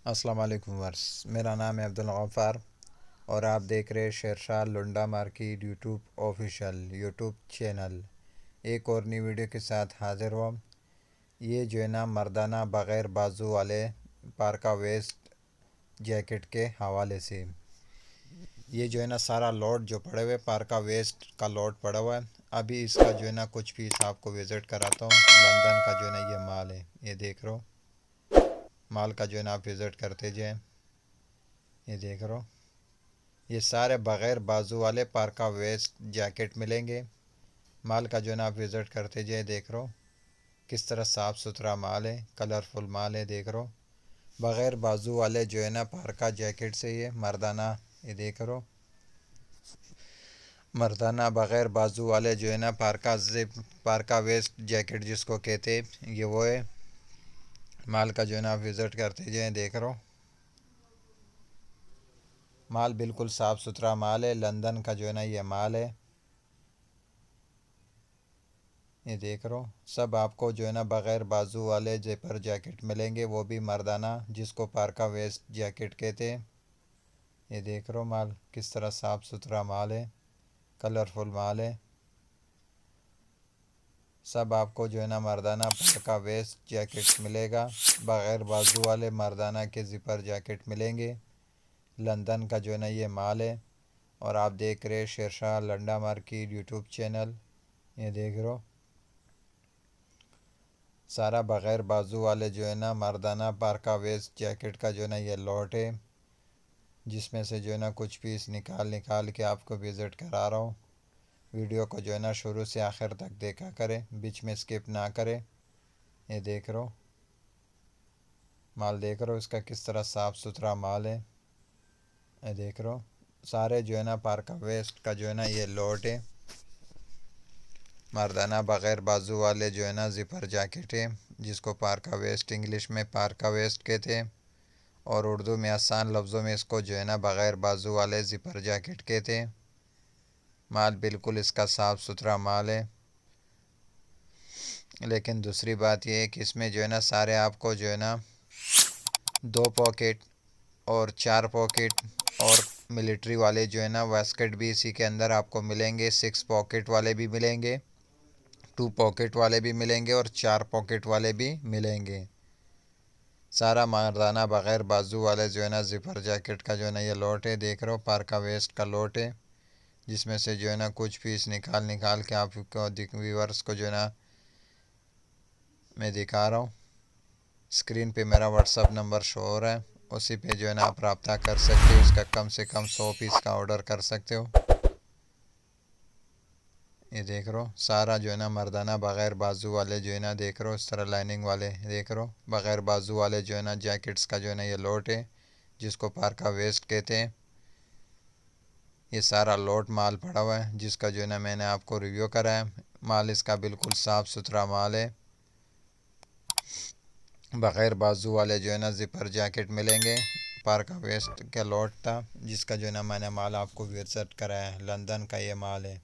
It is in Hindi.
अस्सलाम वालेकुम वर्स, मेरा नाम है अब्दुल गफ़ार और आप देख रहे Sher Shah लुंडा market official YouTube channel. एक और नई वीडियो के साथ हाज़िर हुआ। ये जो है ना मर्दाना बग़ैर बाजू वाले पार्का वेस्ट जैकेट के हवाले से ये जो है ना सारा लॉट जो पड़े हुए पार्का वेस्ट का लॉट पड़ा हुआ है। अभी इसका जो है ना कुछ पीस आपको विज़िट कराता हूँ। लंदन का जो है ना ये माल है, ये देख रहे हो। माल का जो है ना आप विज़िट करते जाएँ। ये देख रहे हो, ये सारे बग़ैर बाजू वाले पार्का वेस्ट जैकेट मिलेंगे। माल का जो है ना आप विज़िट करते जाए। देख रहे हो किस तरह साफ़ सुथरा माल है, कलरफुल माल है। देख रहे हो बग़ैर बाजू वाले जो है ना पार्का जैकेट से ये मर्दाना, ये देख रहे हो मर्दाना बग़ैर बाजू वाले जो है ना पार्का वेस्ट जैकेट जिसको कहते हैं, ये वो है। माल का जो है ना आप विज़िट करते जाए। देख रहे हो माल बिल्कुल साफ़ सुथरा माल है। लंदन का जो है ना ये माल है। ये देख रहे हो सब आपको जो है ना बग़ैर बाजू वाले जेपर जैकेट मिलेंगे, वो भी मर्दाना, जिसको पार्का वेस्ट जैकेट कहते हैं। ये देख रहे हो माल किस तरह साफ़ सुथरा माल है, कलरफुल माल है। सब आपको जो है ना मर्दाना पार्का वेस्ट जैकेट मिलेगा। बग़ैर बाजू वाले मर्दाना के ज़िपर जैकेट मिलेंगे। लंदन का जो है ना ये माल है। और आप देख रहे Shershah Landa market YouTube channel. ये देख रहे हो सारा बग़ैर बाजू वाले जो है ना मर्दाना पार्का वेस्ट जैकेट का जो है ना ये लॉट है, जिसमें से जो है ना कुछ पीस निकाल के आपको विज़िट करा रहा हूँ। वीडियो को जो है ना शुरू से आखिर तक देखा करें, बीच में स्किप ना करें। ये देख रहे हो माल, देख रहे हो इसका किस तरह साफ़ सुथरा माल है। ये देख रहे हो सारे जो है ना पार्का वेस्ट का जो है ना ये लॉट है। मर्दाना बग़ैर बाजू वाले जो है ना ज़िपर जैकेट है, जिसको पार्का वेस्ट इंग्लिश में पार्का वेस्ट कहते हैं और उर्दू में आसान लफ्ज़ों में इसको जो है ना बग़ैर बाजू वाले ज़िपर जैकेट कहते हैं। माल बिल्कुल इसका साफ़ सुथरा माल है। लेकिन दूसरी बात यह है कि इसमें जो है ना सारे आपको जो है ना 2 पॉकेट और 4 पॉकेट और मिलिट्री वाले जो है ना वास्केट भी इसी के अंदर आपको मिलेंगे। 6 पॉकेट वाले भी मिलेंगे, 2 पॉकेट वाले भी मिलेंगे और 4 पॉकेट वाले भी मिलेंगे। सारा मर्दाना बग़ैर बाजू वाले जो है ना ज़िपर जैकेट का जो है ना ये लॉट है। देख रहे हो पार्का वेस्ट का लॉट है, जिसमें से जो है ना कुछ पीस निकाल के आपको व्यूअर्स को जो है ना मैं दिखा रहा हूँ। स्क्रीन पे मेरा व्हाट्सअप नंबर शो हो रहा है, उसी पे जो है ना आप रब्ता कर सकते हो। इसका कम से कम 100 पीस का ऑर्डर कर सकते हो। ये देख रहे हो सारा जो है ना मर्दाना बग़ैर बाजू वाले जो है ना, देख रहे हो इस तरह लाइनिंग वाले, देख रहे हो बग़ैर बाजू वाले जो है ना जैकेट्स का जो है ना ये लॉट है, जिसको पार्का वेस्ट कहते हैं। ये सारा लॉट माल पड़ा हुआ है, जिसका जो है ना मैंने आपको रिव्यू करा है। माल इसका बिल्कुल साफ़ सुथरा माल है। बग़ैर बाजू वाले जो है ना ज़िपर जैकेट मिलेंगे। पार्का वेस्ट का लॉट था, जिसका जो है ना मैंने माल आपको विज़िट कराया है। लंदन का ये माल है।